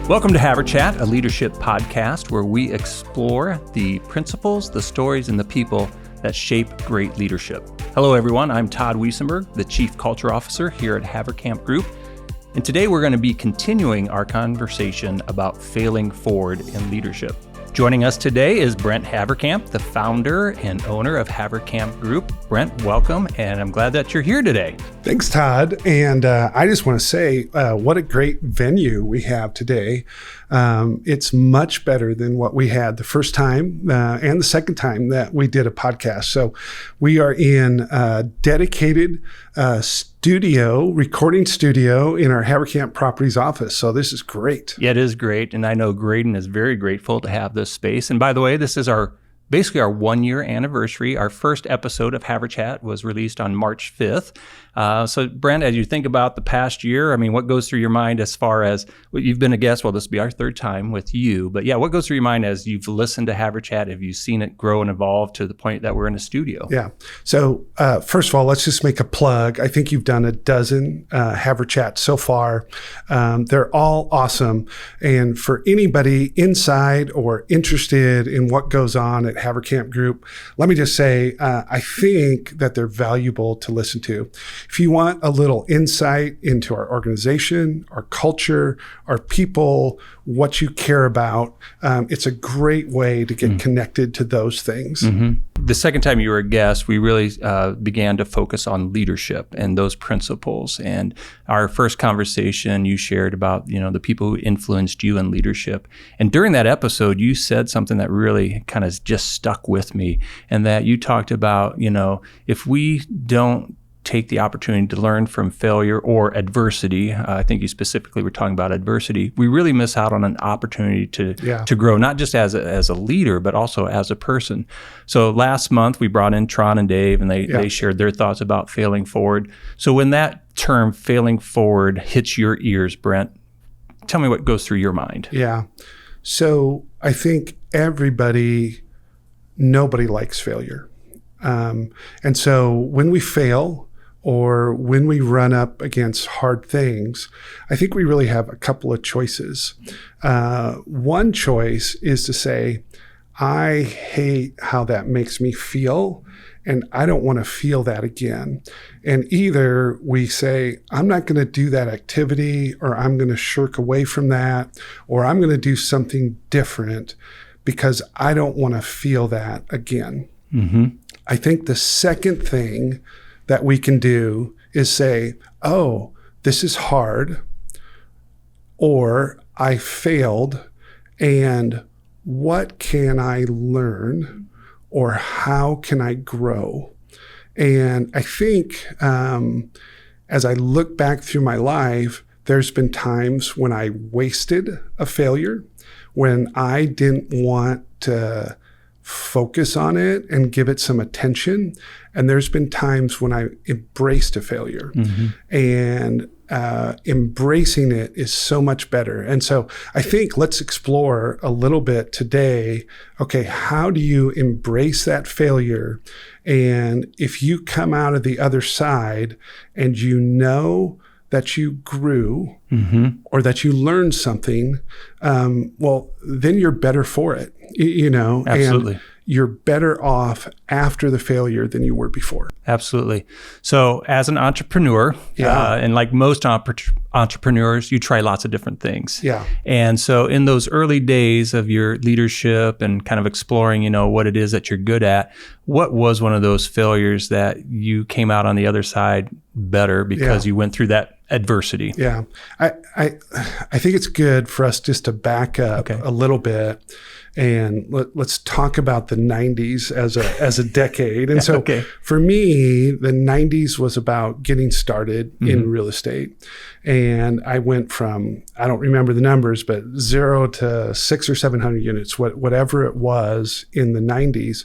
Welcome to Haverchat, a leadership podcast where we explore the principles, the stories, and the people that shape great leadership. Hello, everyone. I'm Todd Wiesenberg, the Chief Culture Officer here at Havercamp Group. And today we're going to be continuing our conversation about failing forward in leadership. Joining us today is Brent Haverkamp, the founder and owner of Havercamp Group. Brent, welcome, and I'm glad that you're here today. Thanks, Todd. And I just want to say what a great venue we have today. It's much better than what we had the first time and the second time that we did a podcast. So we are in a dedicated recording studio in our Havercamp Properties office. So this is great. Yeah, it is great. And I know Graydon is very grateful to have this space. And by the way, this is basically our 1-year anniversary. Our first episode of Haverchat was released on March 5th. So Brent, as you think about the past year, I mean, what goes through your mind as far as, you've been a guest, well, this will be our third time with you, but yeah, what goes through your mind as you've listened to Haverchat? Have you seen it grow and evolve to the point that we're in a studio? Yeah. So first of all, let's just make a plug. I think you've done a dozen Haverchats so far. They're all awesome. And for anybody inside or interested in what goes on at Havercamp Group, let me just say, I think that they're valuable to listen to. If you want a little insight into our organization, our culture, our people, what you care about, it's a great way to get connected to those things. Mm-hmm. The second time you were a guest, we really began to focus on leadership and those principles. And our first conversation, you shared about, the people who influenced you in leadership. And during that episode, you said something that really kind of just stuck with me, and that you talked about, if we don't take the opportunity to learn from failure or adversity. I think you specifically were talking about adversity. We really miss out on an opportunity to grow, not just as a leader, but also as a person. So last month we brought in Tron and Dave, and they shared their thoughts about failing forward. So when that term failing forward hits your ears, Brent, tell me what goes through your mind. Yeah. So I think nobody likes failure. And so when we fail, or when we run up against hard things, I think we really have a couple of choices. One choice is to say, I hate how that makes me feel, and I don't want to feel that again. And either we say, I'm not going to do that activity, or I'm going to shirk away from that, or I'm going to do something different because I don't want to feel that again. Mm-hmm. I think the second thing that we can do is say, oh, this is hard, or I failed, and what can I learn, or how can I grow? And I think as I look back through my life, there's been times when I wasted a failure, when I didn't want to focus on it and give it some attention. And there's been times when I embraced a failure, and embracing it is so much better. And so I think let's explore a little bit today. Okay, how do you embrace that failure? And if you come out of the other side and that you grew or that you learned something, well, then you're better for it, Absolutely. And you're better off after the failure than you were before. Absolutely. So as an entrepreneur, and like most entrepreneurs, you try lots of different things. Yeah. And so in those early days of your leadership and kind of exploring, what it is that you're good at, what was one of those failures that you came out on the other side better because you went through that adversity? Yeah. I think it's good for us just to back up a little bit, and let's talk about the 90s as a decade. And so for me, the 90s was about getting started in real estate. And I went from, I don't remember the numbers, but 0 to 600 or 700 units, whatever it was in the 90s.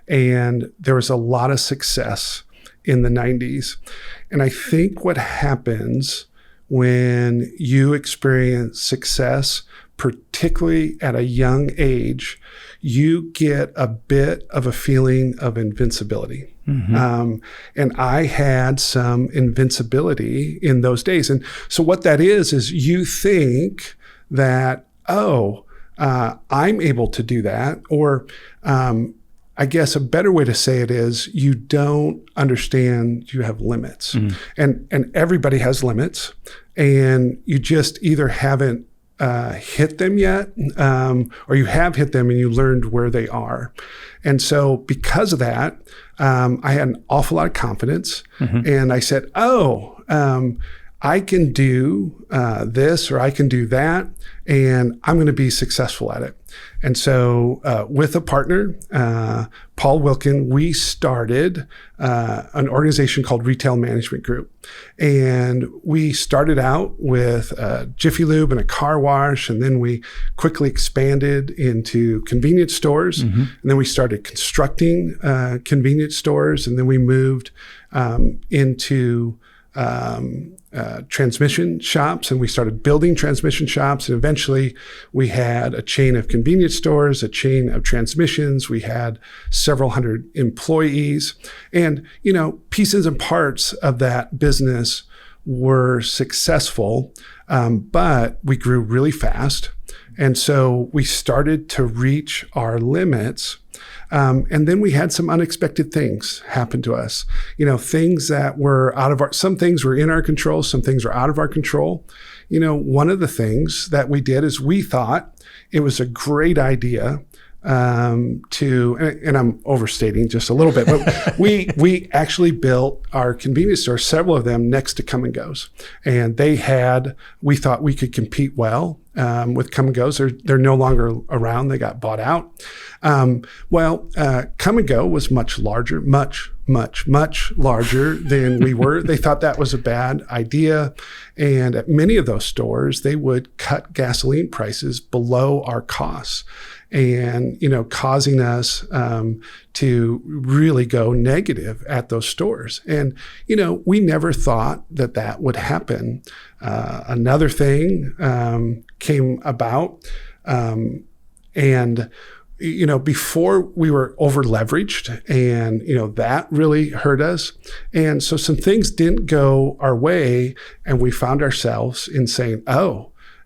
And there was a lot of success in the 90s. And I think what happens when you experience success, particularly at a young age, you get a bit of a feeling of invincibility. And I had some invincibility in those days. And so what that is you think that, I'm able to do that. Or I guess a better way to say it is you don't understand you have limits. And everybody has limits, and you just either haven't hit them yet, or you have hit them and you learned where they are. And so because of that, I had an awful lot of confidence, and I said, I can do this, or I can do that, and I'm going to be successful at it. And so with a partner, Paul Wilkin, we started an organization called Retail Management Group. And we started out with Jiffy Lube and a car wash, and then we quickly expanded into convenience stores. And then we started constructing convenience stores, and then we moved into transmission shops, and we started building transmission shops. And eventually we had a chain of convenience stores, a chain of transmissions. We had several hundred employees, and, pieces and parts of that business were successful, but we grew really fast. And so we started to reach our limits. And then we had some unexpected things happen to us, things that were some things were in our control, some things were out of our control. One of the things that we did is we thought it was a great idea and I'm overstating just a little bit, but we actually built our convenience stores, several of them next to Come and Go's. And we thought we could compete well with Come and Go's. They're no longer around. They got bought out. Come and Go was much larger, much larger than we were. They thought that was a bad idea. And at many of those stores, they would cut gasoline prices below our costs, and, causing us to really go negative at those stores. And, we never thought that would happen. Another thing came about, and before we were over leveraged, and, that really hurt us. And so some things didn't go our way, and we found ourselves in saying,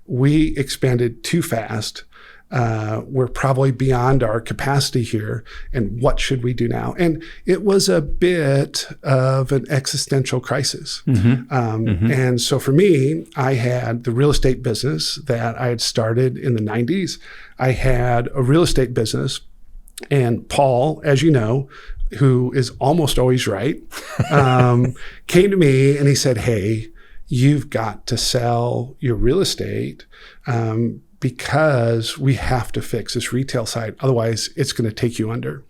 we expanded too fast. We're probably beyond our capacity here. And what should we do now? And it was a bit of an existential crisis. And so for me, I had the real estate business that I had started in the 90s. I had a real estate business, and Paul, as you know, who is almost always right, came to me and he said, "Hey, you've got to sell your real estate, because we have to fix this retail side. Otherwise, it's going to take you under."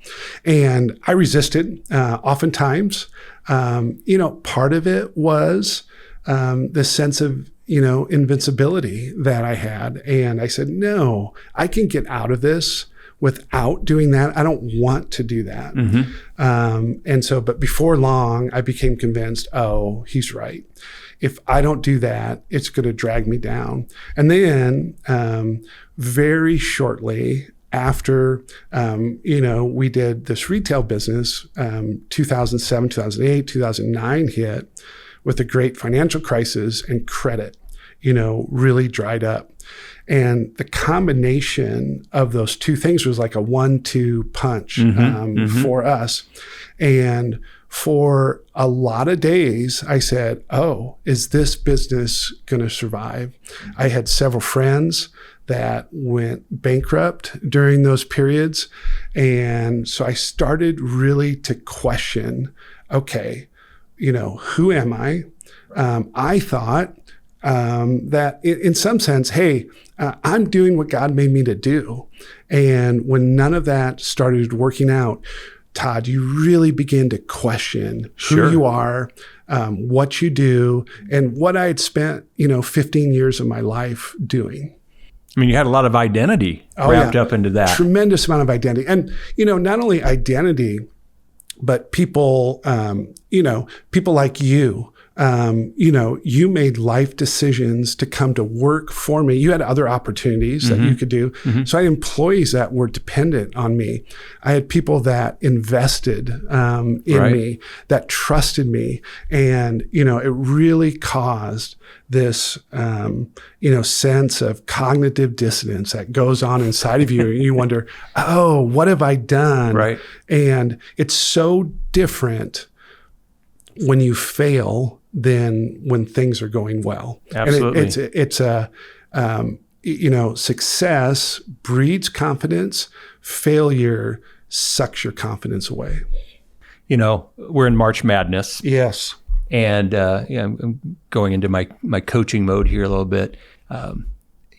And I resisted. Oftentimes, part of it was the sense of, invincibility that I had. And I said, no, I can get out of this without doing that. I don't want to do that. But before long, I became convinced, he's right. If I don't do that, it's going to drag me down. And then very shortly after, we did this retail business, 2007, 2008, 2009 hit with a great financial crisis, and credit, really dried up. And the combination of those two things was like a 1-2 punch for us. And for a lot of days, I said, is this business going to survive? I had several friends that went bankrupt during those periods. And so I started really to question, who am I? I thought that in some sense, hey, I'm doing what God made me to do. And when none of that started working out, Todd, you really begin to question who you are, what you do, and what I had spent, 15 years of my life doing. I mean, you had a lot of identity wrapped up into that. Tremendous amount of identity. And, not only identity, but people, people like you You made life decisions to come to work for me. You had other opportunities that you could do. So I had employees that were dependent on me. I had people that invested in me, that trusted me. And, it really caused this, sense of cognitive dissonance that goes on inside of you. And you wonder, oh, what have I done? Right. And it's so different when you fail than when things are going well. Absolutely. And it's a, success breeds confidence. Failure sucks your confidence away. We're in March Madness. Yes. And I'm going into my coaching mode here a little bit.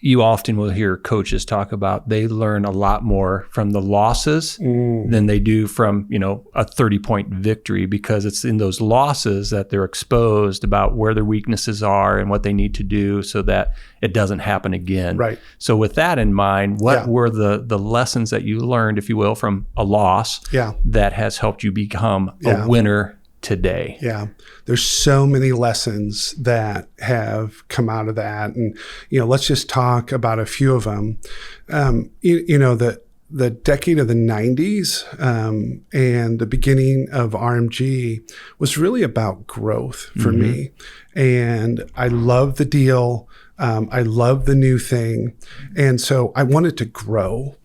You often will hear coaches talk about they learn a lot more from the losses than they do from, a 30-point victory, because it's in those losses that they're exposed about where their weaknesses are and what they need to do so that it doesn't happen again. Right. So with that in mind, what were the lessons that you learned, if you will, from a loss that has helped you become a winner today? Yeah. There's so many lessons that have come out of that. And, let's just talk about a few of them. The decade of the 90s and the beginning of RMG was really about growth for me. And I loved the deal. I loved the new thing. And so I wanted to grow.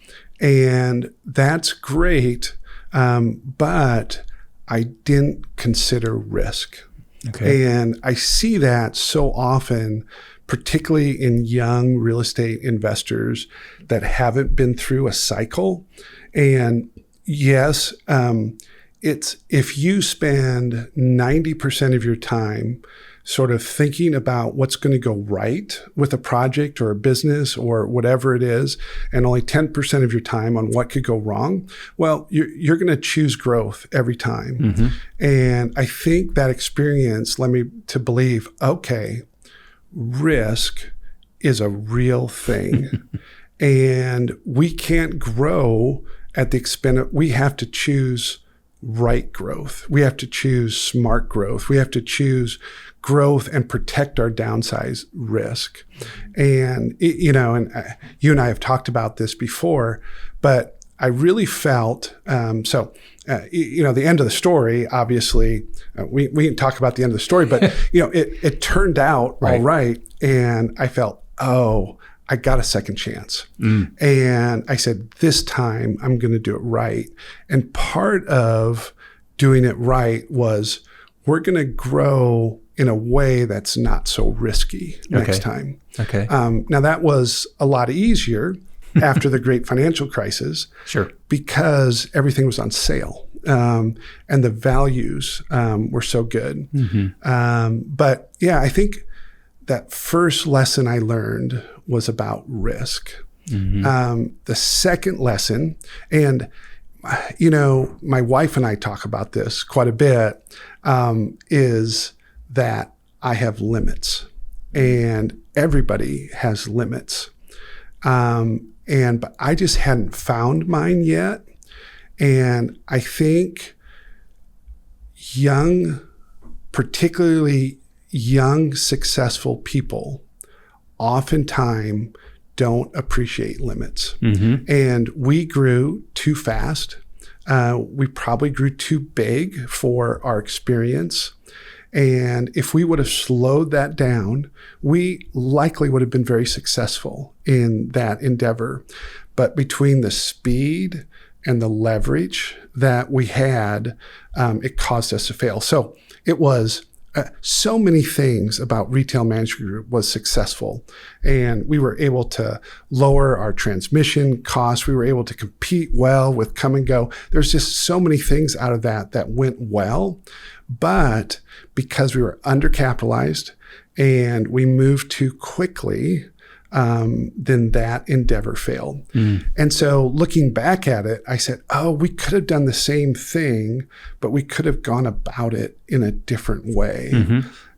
And that's great. But I didn't consider risk. Okay. And I see that so often, particularly in young real estate investors that haven't been through a cycle. And yes, it's if you spend 90% of your time sort of thinking about what's going to go right with a project or a business or whatever it is, and only 10% of your time on what could go wrong, well, you're going to choose growth every time. And I think that experience led me to believe, okay, risk is a real thing. And we can't grow at the expense of, we have to choose right growth. We have to choose smart growth. We have to choose growth and protect our downside risk. And, you and I have talked about this before, but I really felt, the end of the story, obviously, we can talk about the end of the story, but, it turned out all right. And I felt, I got a second chance. And I said, this time I'm going to do it right. And part of doing it right was we're going to grow in a way that's not so risky next time. Okay. Now that was a lot easier after the great financial crisis. Sure. Because everything was on sale. And the values were so good. But yeah, I think that first lesson I learned was about risk. The second lesson, and my wife and I talk about this quite a bit, is that I have limits, and everybody has limits. But I just hadn't found mine yet. And I think particularly young, successful people oftentimes don't appreciate limits. And we grew too fast. We probably grew too big for our experience. And if we would have slowed that down, we likely would have been very successful in that endeavor. But between the speed and the leverage that we had, it caused us to fail. So it was so many things about Retail Management Group was successful. And we were able to lower our transmission costs. We were able to compete well with Come and Go. There's just so many things out of that went well. But because we were undercapitalized and we moved too quickly, then that endeavor failed. And so looking back at it, I said, we could have done the same thing, but we could have gone about it in a different way.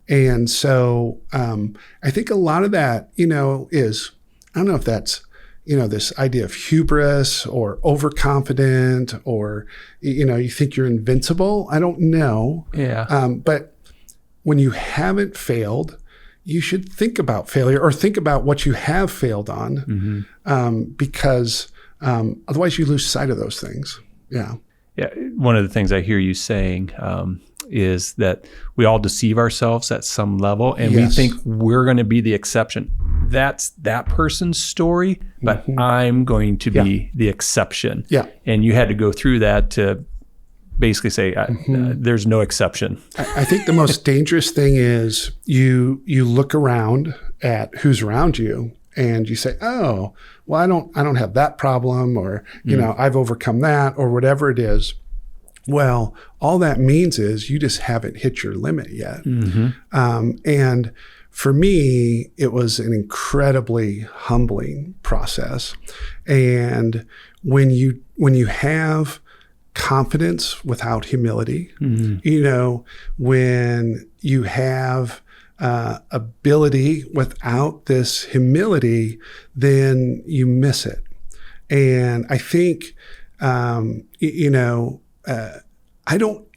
And so I think a lot of that, is, I don't know if that's, this idea of hubris or overconfident or, you think you're invincible. I don't know. Yeah. But when you haven't failed, you should think about failure or think about what you have failed on, because otherwise you lose sight of those things. Yeah. Yeah. One of the things I hear you saying is that we all deceive ourselves at some level, and we think we're going to be the exception. That's that person's story, but I'm going to be the exception. Yeah. And you had to go through that to basically say, there's no exception. I think the most dangerous thing is you look around at who's around you and you say, oh, well, I don't have that problem, or, you know, I've overcome that, or whatever it is. Well, all that means is you just haven't hit your limit yet. And for me, it was an incredibly humbling process. And when you have confidence without humility, you know, when you have ability without this humility, then you miss it. And I think, you know,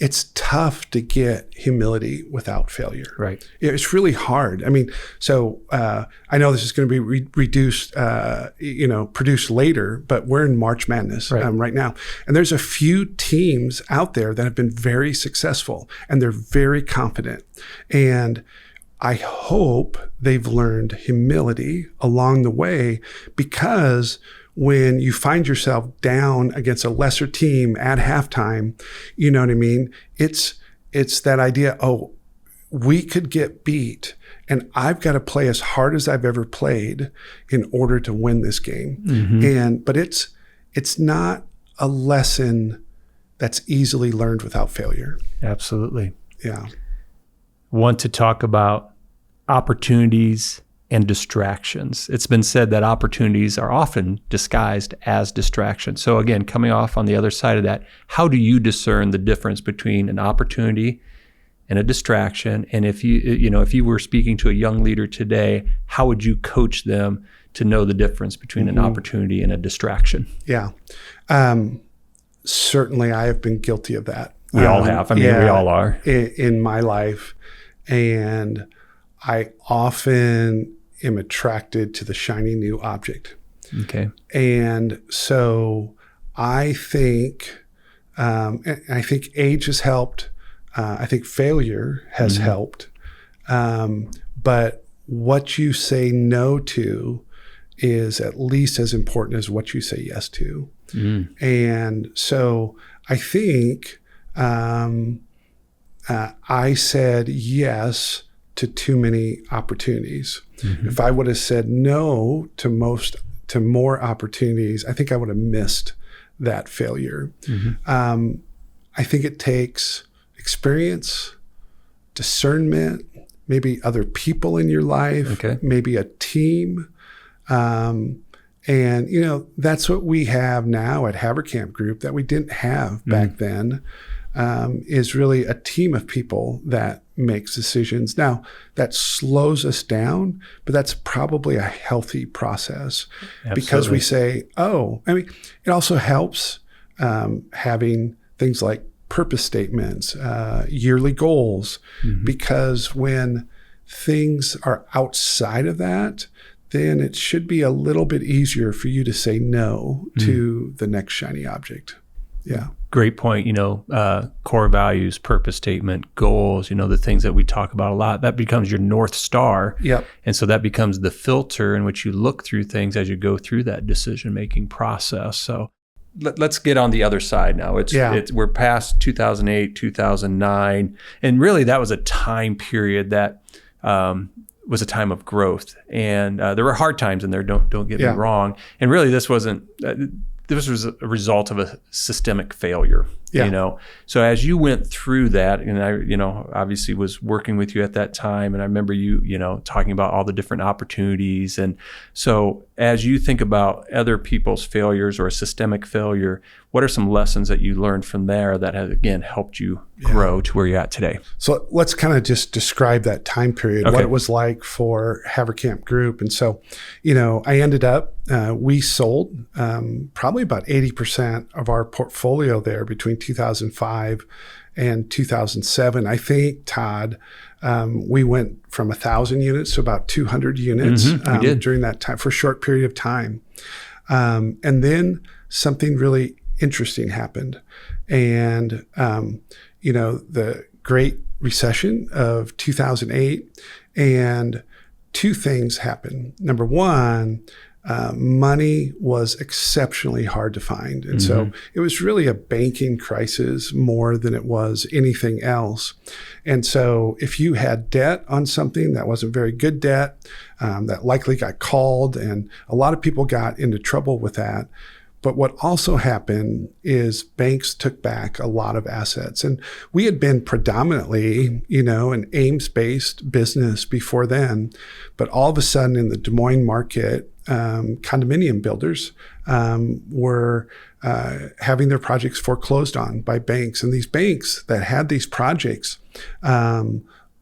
it's tough to get humility without failure. Right. It's really hard. I mean, so I know this is going to be produced later, but we're in March Madness right now. And there's a few teams out there that have been very successful and they're very confident. And I hope they've learned humility along the way, because when you find yourself down against a lesser team at halftime, you know what I mean? It's that idea, oh, we could get beat and I've got to play as hard as I've ever played in order to win this game. But it's not a lesson that's easily learned without failure. Absolutely. Yeah. Want to talk about opportunities and distractions. It's been said that opportunities are often disguised as distractions. So again, coming off on the other side of that, how do you discern the difference between an opportunity and a distraction? And if you were speaking to a young leader today, how would you coach them to know the difference between an opportunity and a distraction? Yeah. Certainly I have been guilty of that. We all have. I mean, we all are. In my life. And I often am attracted to the shiny new object. Okay. And so I think age has helped. I think failure has helped. But what you say no to is at least as important as what you say yes to. And so I think I said yes to too many opportunities. If I would have said no to more opportunities, I think I would have missed that failure. I think it takes experience, discernment, maybe other people in your life, maybe a team. And, you know, that's what we have now at Havercamp Group that we didn't have back then, is really a team of people that makes decisions. Now, that slows us down, but that's probably a healthy process. Because we say, oh, I mean, it also helps having things like purpose statements, yearly goals, because when things are outside of that, then it should be a little bit easier for you to say no to the next shiny object. Yeah. Great point. You know, core values, purpose statement, goals, you know, the things that we talk about a lot, that becomes your North Star. Yep. And so that becomes the filter in which you look through things as you go through that decision-making process. So let's get on the other side now. We're past 2008, 2009. And really that was a time period that was a time of growth. And there were hard times in there, don't get me wrong. And really this wasn't... this was a result of a systemic failure, you know? So as you went through that, and I, you know, obviously was working with you at that time, and I remember you know, talking about all the different opportunities. And so as you think about other people's failures or a systemic failure, what are some lessons that you learned from there that has, again, helped you grow to where you're at today? So let's kind of just describe that time period, what it was like for Havercamp Group. And so, you know, I ended up, we sold probably about 80% of our portfolio there between 2005 and 2007, I think, Todd, we went from 1,000 units to about 200 units during that time for a short period of time. And then something really interesting happened. And, the Great Recession of 2008, and two things happened. Number one, money was exceptionally hard to find. And so it was really a banking crisis more than it was anything else. And so if you had debt on something that wasn't very good debt, that likely got called, and a lot of people got into trouble with that. But what also happened is banks took back a lot of assets. And we had been predominantly, an Ames-based business before then. But all of a sudden in the Des Moines market, condominium builders were having their projects foreclosed on by banks. And these banks that had these projects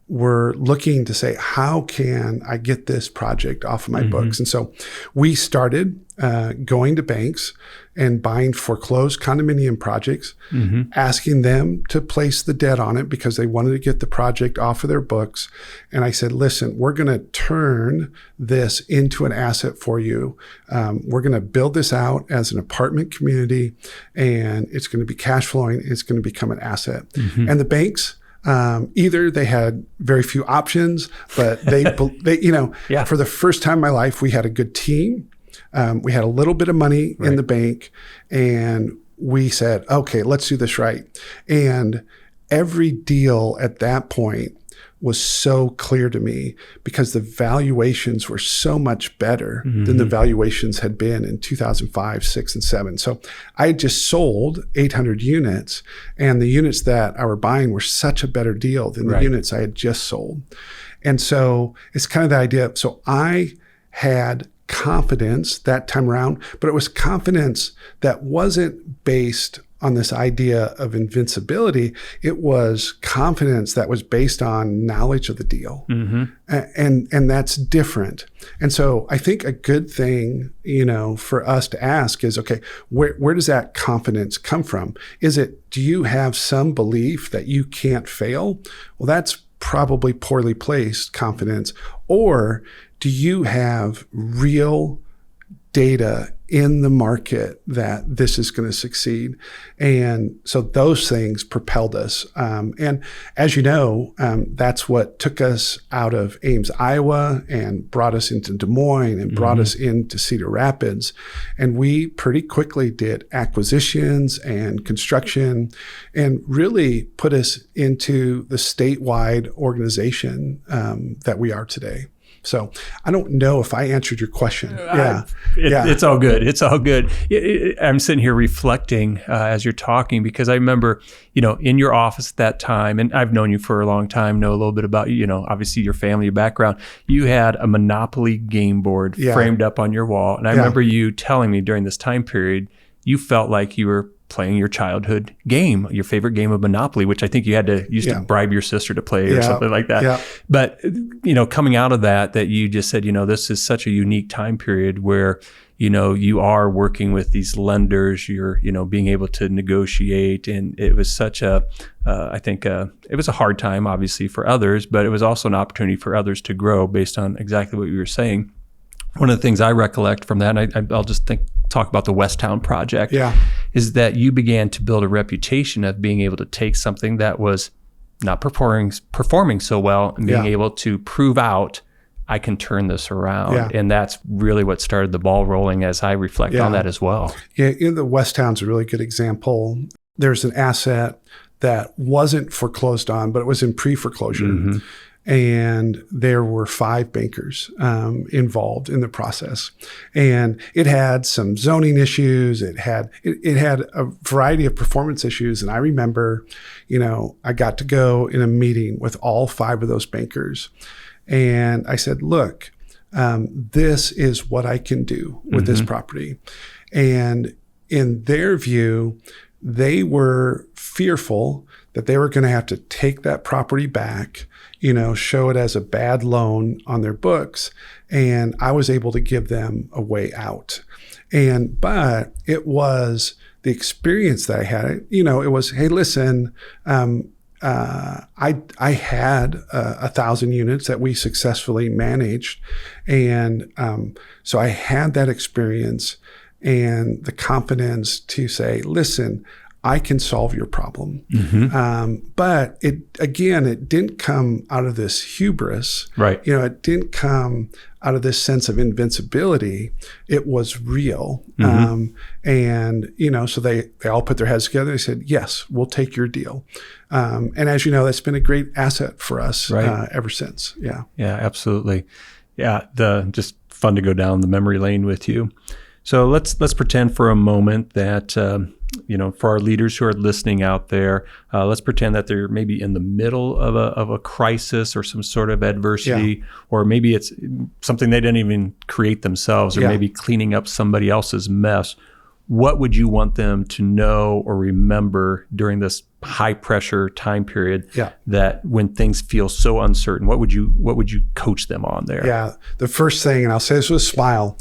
were looking to say, how can I get this project off of my books? And so we started going to banks and buying foreclosed condominium projects, asking them to place the debt on it because they wanted to get the project off of their books. And I said, listen, we're going to turn this into an asset for you. We're going to build this out as an apartment community, and it's going to be cash flowing. It's going to become an asset. And the banks, either they had very few options, but they for the first time in my life, we had a good team. We had a little bit of money in the bank, and we said, okay, let's do this right. And every deal at that point was so clear to me because the valuations were so much better than the valuations had been in 2005, 6, and 7. So I had just sold 800 units, and the units that I were buying were such a better deal than the units I had just sold. And so it's kind of the idea. So I had confidence that time around, but it was confidence that wasn't based on this idea of invincibility. It was confidence that was based on knowledge of the deal. And that's different. And so I think a good thing, for us to ask is, okay, where does that confidence come from? Do you have some belief that you can't fail? Well, that's probably poorly placed confidence. Or do you have real data in the market that this is going to succeed? And so those things propelled us. And as you know, that's what took us out of Ames, Iowa, and brought us into Des Moines and brought us into Cedar Rapids. And we pretty quickly did acquisitions and construction and really put us into the statewide organization that we are today. So I don't know if I answered your question. It's all good. It's all good. I'm sitting here reflecting as you're talking, because I remember, in your office at that time, and I've known you for a long time, know a little bit about, obviously your family, your background. You had a Monopoly game board framed up on your wall. And I remember you telling me during this time period, you felt like you were playing your childhood game, your favorite game of Monopoly, which I think you had to to bribe your sister to play or something like that. Yeah. But, coming out of that you just said, this is such a unique time period where, you are working with these lenders, you're, being able to negotiate. And it was such it was a hard time, obviously, for others, but it was also an opportunity for others to grow based on exactly what you were saying. One of the things I recollect from that, and I'll just talk about the Westtown project, is that you began to build a reputation of being able to take something that was not performing so well and being able to prove out, I can turn this around. Yeah. And that's really what started the ball rolling as I reflect on that as well. Yeah, the Westtown's a really good example. There's an asset that wasn't foreclosed on, but it was in pre-foreclosure. And there were 5 bankers involved in the process, and it had some zoning issues. It had a variety of performance issues. And I remember, I got to go in a meeting with all 5 of those bankers, and I said, "Look, this is what I can do with this property." And in their view, they were fearful that they were going to have to take that property back, show it as a bad loan on their books. And I was able to give them a way out. But it was the experience that I had, you know, it was, hey, listen, I had 1,000 units that we successfully managed. And so I had that experience and the confidence to say, listen, I can solve your problem. But it didn't come out of this hubris. Right. You know, it didn't come out of this sense of invincibility. It was real. And, you know, so they all put their heads together. They said, yes, we'll take your deal. And as you know, that's been a great asset for us ever since. Yeah. Yeah, absolutely. Yeah. Just fun to go down the memory lane with you. So let's pretend for a moment that, you know, for our leaders who are listening out there, let's pretend that they're maybe in the middle of a crisis or some sort of adversity, or maybe it's something they didn't even create themselves, or maybe cleaning up somebody else's mess. What would you want them to know or remember during this high pressure time period that when things feel so uncertain, what would you coach them on there? Yeah. The first thing, and I'll say this with a smile,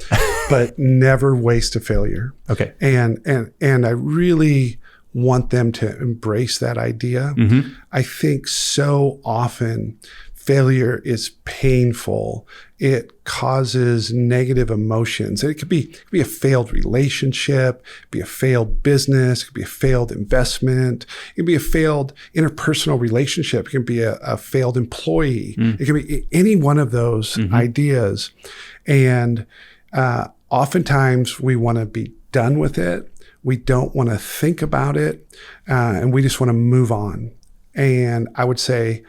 but never waste a failure. Okay. And I really want them to embrace that idea. I think so often failure is painful. It causes negative emotions. It could be a failed relationship, be a failed business, it could be a failed investment, it could be a failed interpersonal relationship, it can be a failed employee. It can be any one of those ideas. And oftentimes we want to be done with it. We don't want to think about it, and we just want to move on. And I would say,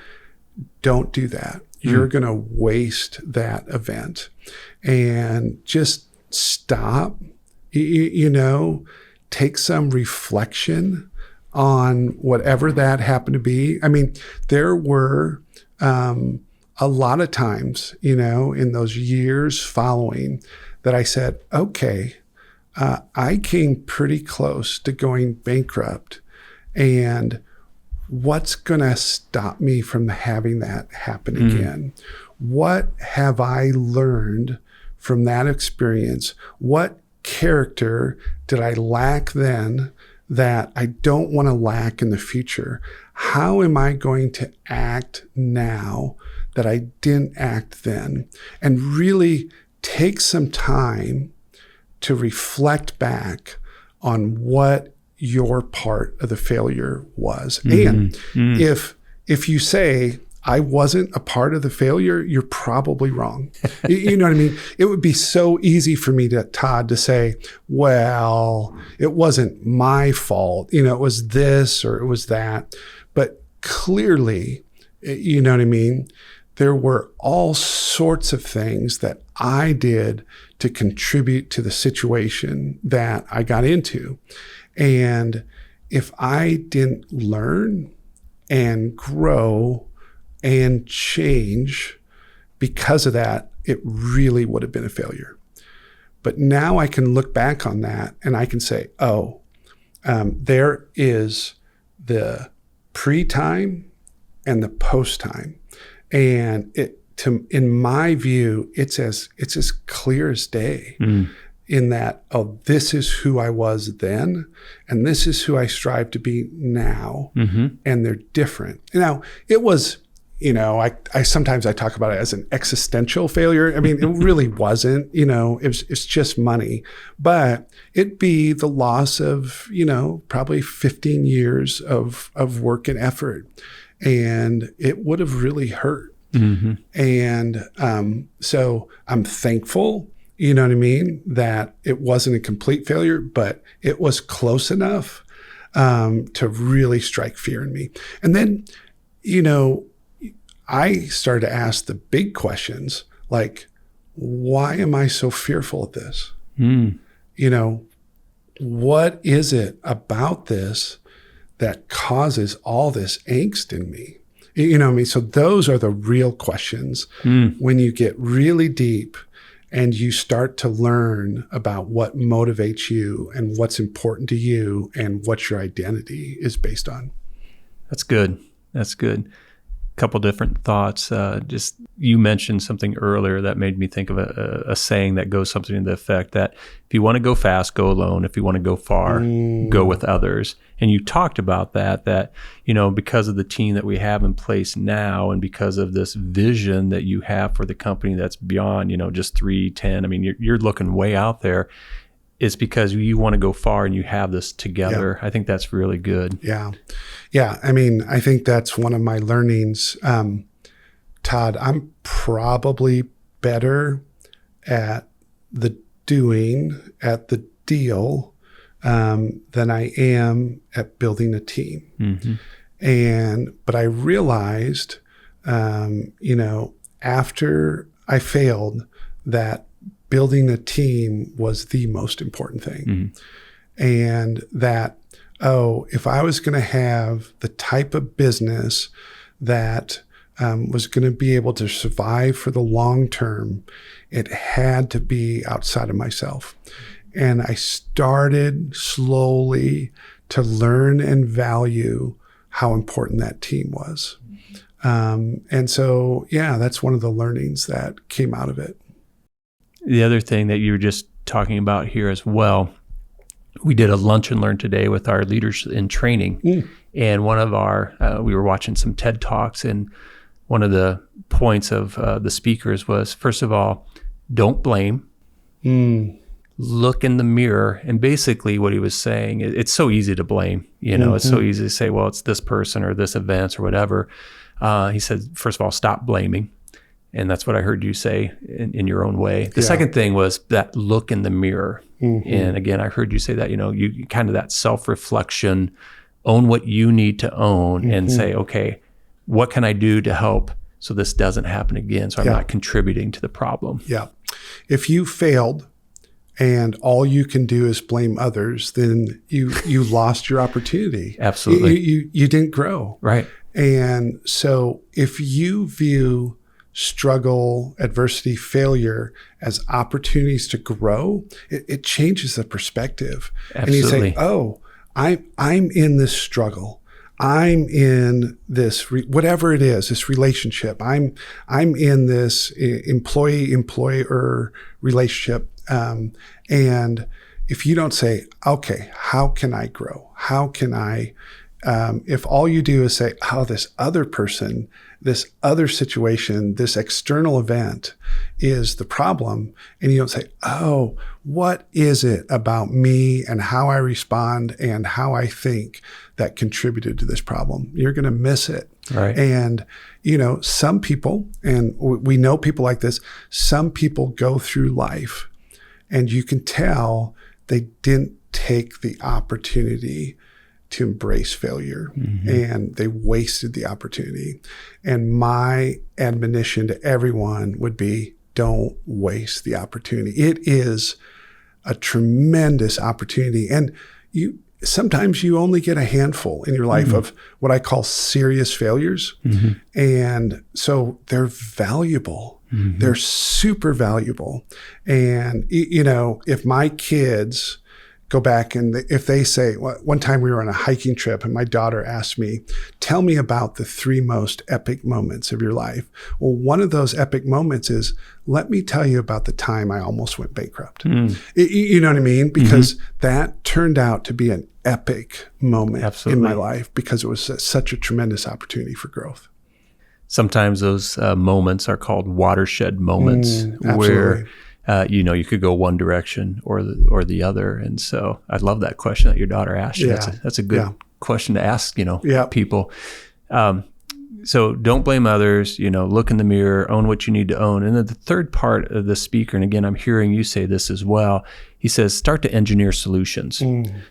don't do that. You're going to waste that event, and just stop, you know, take some reflection on whatever that happened to be. I mean, there were a lot of times, you know, in those years following that I said, okay, I came pretty close to going bankrupt, and what's going to stop me from having that happen again? What have I learned from that experience? What character did I lack then that I don't want to lack in the future? How am I going to act now that I didn't act then? And really take some time to reflect back on what your part of the failure was. And if you say, I wasn't a part of the failure, you're probably wrong. You know what I mean? It would be so easy for me Todd, to say, well, it wasn't my fault. You know, it was this or it was that. But clearly, you know what I mean? There were all sorts of things that I did to contribute to the situation that I got into. And if I didn't learn and grow and change because of that, it really would have been a failure. But now I can look back on that and I can say, there is the pre-time and the post-time. And in my view, it's as clear as day. In that, this is who I was then, and this is who I strive to be now, and they're different. Now, it was, you know, I sometimes I talk about it as an existential failure. I mean, it really wasn't, you know, it's just money, but it'd be the loss of, you know, probably 15 years of work and effort, and it would have really hurt. And so I'm thankful, you know what I mean, that it wasn't a complete failure, but it was close enough to really strike fear in me. And then, you know, I started to ask the big questions, like, why am I so fearful of this? You know, what is it about this that causes all this angst in me? You know what I mean? So those are the real questions when you get really deep and you start to learn about what motivates you and what's important to you and what your identity is based on. That's good. That's good. couple different thoughts. Just you mentioned something earlier that made me think of a saying that goes something to the effect that if you want to go fast, go alone. If you want to go far, go with others. And you talked about that, because of the team that we have in place now and because of this vision that you have for the company that's beyond, just 3, 10. I mean, you're looking way out there. It's because you want to go far and you have this together. Yeah. I think that's really good. Yeah. Yeah. I mean, I think that's one of my learnings. Todd, I'm probably better at the doing, at the deal, than I am at building a team. Mm-hmm. But I realized, after I failed, that building a team was the most important thing. Mm-hmm. And that, if I was going to have the type of business that was going to be able to survive for the long term, it had to be outside of myself. And I started slowly to learn and value how important that team was. And so, that's one of the learnings that came out of it. The other thing that you were just talking about here as well, we did a lunch and learn today with our leaders in training. And one of our, we were watching some TED Talks, and one of the points of the speakers was, first of all, don't blame. Look in the mirror. And basically what he was saying, it's so easy to blame. It's so easy to say, well, it's this person or this event or whatever. He said, first of all, stop blaming. And that's what I heard you say in your own way. The second thing was that look in the mirror. And again, I heard you say that, you kind of that self-reflection, own what you need to own and say, okay, what can I do to help so this doesn't happen again? So I'm not contributing to the problem. Yeah. If you failed and all you can do is blame others, then you lost your opportunity. Absolutely. You didn't grow. Right. And so if you view struggle, adversity, failure as opportunities to grow, it changes the perspective. Absolutely. And you say, I'm in this struggle. I'm in this, whatever it is, this relationship. I'm in this employee-employer relationship. And if you don't say, okay, how can I grow? How can I, if all you do is say, this other person, this other situation, this external event is the problem, and you don't say, what is it about me and how I respond and how I think that contributed to this problem? You're going to miss it. Right. And, some people, and we know people like this, some people go through life and you can tell they didn't take the opportunity to embrace failure, and they wasted the opportunity. And my admonition to everyone would be, don't waste the opportunity. It is a tremendous opportunity. And sometimes you only get a handful in your life of what I call serious failures. And so they're valuable. They're super valuable. And, if my kids go back and if they say, one time we were on a hiking trip and my daughter asked me, tell me about the 3 most epic moments of your life. Well, one of those epic moments is, let me tell you about the time I almost went bankrupt. You know what I mean? Because that turned out to be an epic moment in my life because it was such a tremendous opportunity for growth. Sometimes those moments are called watershed moments where you could go one direction or the other. And so I love that question that your daughter asked you. That's a good question to ask, people. So don't blame others, look in the mirror, own what you need to own. And then the third part of the speaker, and again, I'm hearing you say this as well, he says, start to engineer solutions.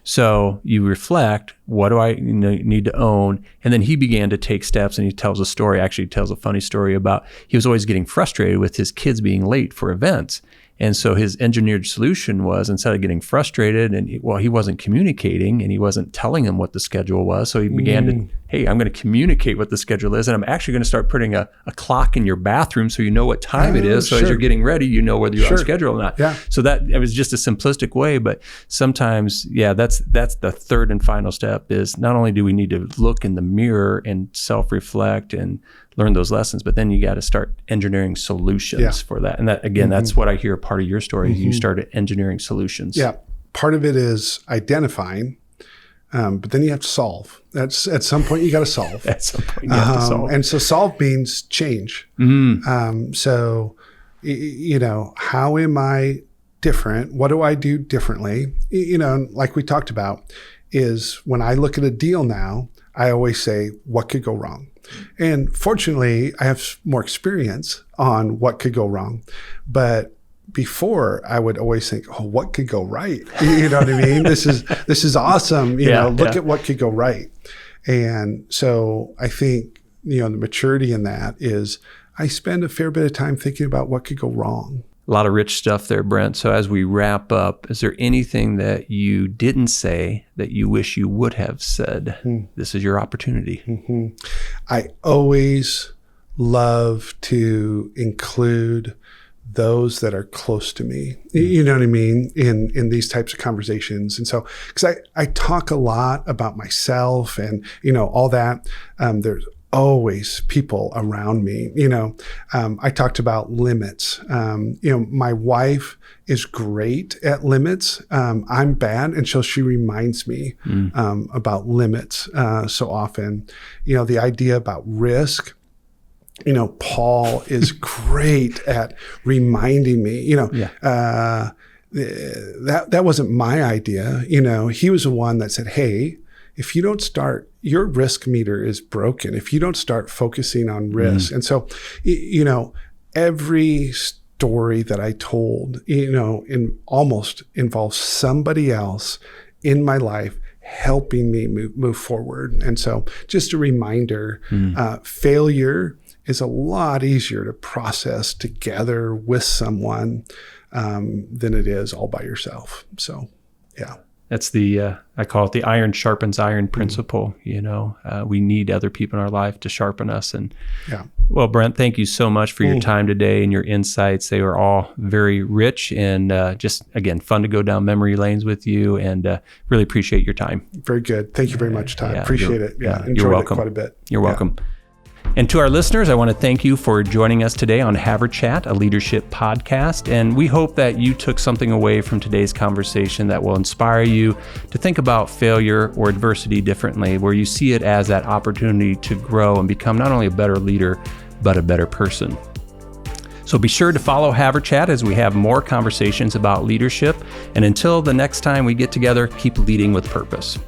So you reflect, what do I need to own? And then he began to take steps, and he tells a funny story about he was always getting frustrated with his kids being late for events. And so his engineered solution was, instead of getting frustrated and he wasn't communicating and he wasn't telling them what the schedule was. So he began to, hey, I'm going to communicate what the schedule is. And I'm actually going to start putting a clock in your bathroom so you know what time it is. So as you're getting ready, you know whether you're on schedule or not. Yeah. So it was just a simplistic way, but sometimes, that's the third and final step is not only do we need to look in the mirror and self-reflect and learn those lessons, but then you got to start engineering solutions for that. And that, again, that's what I hear part of your story. You started engineering solutions. Yeah. Part of it is identifying, but then you have to solve. That's at some point you got to solve. At some point you have to solve. And so solve means change. So, how am I different? What do I do differently? Like we talked about, is when I look at a deal now, I always say, what could go wrong? And fortunately, I have more experience on what could go wrong. But before, I would always think, oh, what could go right? You know what I mean? This is awesome. Look at what could go right. And so I think, the maturity in that is I spend a fair bit of time thinking about what could go wrong. A lot of rich stuff there, Brent. So as we wrap up, is there anything that you didn't say that you wish you would have said? This is your opportunity. I always love to include those that are close to me, you know what I mean, in these types of conversations. And so, because I talk a lot about myself and, all that, there's always people around me. I talked about limits. My wife is great at limits. I'm bad. And so she reminds me about limits so often. The idea about risk, Paul is great at reminding me, that wasn't my idea. He was the one that said, hey, if you don't start, your risk meter is broken. If you don't start focusing on risk. And so, every story that I told, almost involves somebody else in my life helping me move forward. And so just a reminder, failure is a lot easier to process together with someone than it is all by yourself. So, yeah. That's I call it the iron sharpens iron principle. We need other people in our life to sharpen us. And well, Brent, thank you so much for your time today and your insights. They were all very rich and just, again, fun to go down memory lanes with you, and really appreciate your time. Very good. Thank you very much, Todd. Appreciate it. Enjoyed you're welcome. it quite a bit. You're welcome. And to our listeners, I want to thank you for joining us today on Haverchat, a leadership podcast. And we hope that you took something away from today's conversation that will inspire you to think about failure or adversity differently, where you see it as that opportunity to grow and become not only a better leader, but a better person. So be sure to follow Haverchat as we have more conversations about leadership. And until the next time we get together, keep leading with purpose.